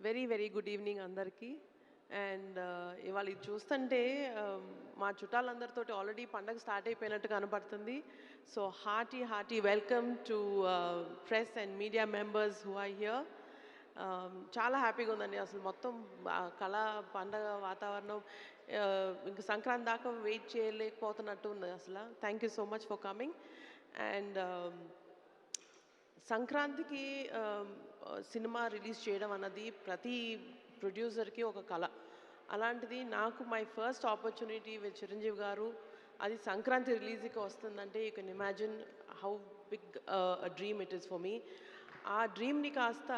Very very good evening అందరికీ. And ఇవాళ ఇది చూస్తుంటే మా చుట్టాలందరితోటి ఆల్రెడీ పండగ స్టార్ట్ అయిపోయినట్టు కనపడుతుంది. So hearty hearty welcome to press and media members who are here. చాలా హ్యాపీగా ఉందండి. అసలు మొత్తం కళ పండగ వాతావరణం ఇంక సంక్రాంతి దాకా వెయిట్ చేయలేకపోతున్నట్టు ఉంది అసలు. Thank you so much for coming. And సంక్రాంతికి సినిమా రిలీజ్ చేయడం అన్నది ప్రతి ప్రొడ్యూసర్కి ఒక కళ. అలాంటిది నాకు my first opportunity with Chiranjeevi garu అది సంక్రాంతి రిలీజ్కి వస్తుందంటే you can imagine how big dream it is for me. ఆ డ్రీమ్ని కాస్త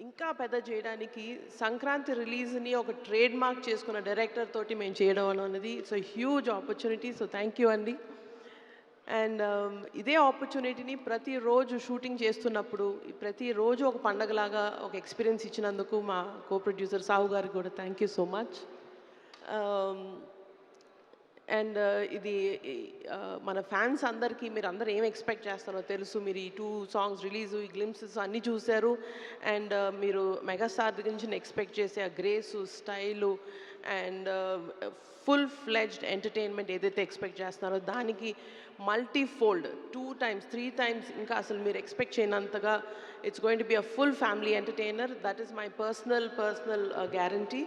ఇంకా పెద్ద చేయడానికి సంక్రాంతి రిలీజ్ని ఒక ట్రేడ్ మార్క్ చేసుకున్న డైరెక్టర్ తోటి మేము చేయడం అనేది it's huge opportunity. So thank you అండి. అండ్ ఇదే ఆపర్చునిటీని ప్రతిరోజు షూటింగ్ చేస్తున్నప్పుడు ప్రతిరోజు ఒక పండగలాగా ఒక ఎక్స్పీరియన్స్ ఇచ్చినందుకు మా కో ప్రొడ్యూసర్ సాహు గారికి కూడా thank you so much. And ఇది మన ఫ్యాన్స్ అందరికీ మీరు అందరు ఏం ఎక్స్పెక్ట్ చేస్తారో తెలుసు. మీరు ఈ 2 సాంగ్స్ రిలీజు, ఈ గ్లిమ్సెస్ అన్నీ చూశారు. అండ్ మీరు మెగాస్టార్ దగ్గర నుంచి ఎక్స్పెక్ట్ చేసే ఆ grace, style and full fledged entertainment ఏదైతే ఎక్స్పెక్ట్ చేస్తున్నారో దానికి మల్టీఫోల్డ్ 2 times 3 times ఇంకా అసలు మీరు ఎక్స్పెక్ట్ చేయనంతగా it's going to be a full family entertainer. That is my personal guarantee.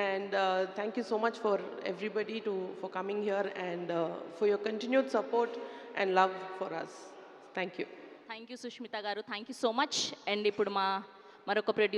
And thank you so much for everybody for coming here and for your continued support and love for us. Thank you. Thank you Sushmita garu. Thank you so much. And ఇప్పుడు మా మరొక producer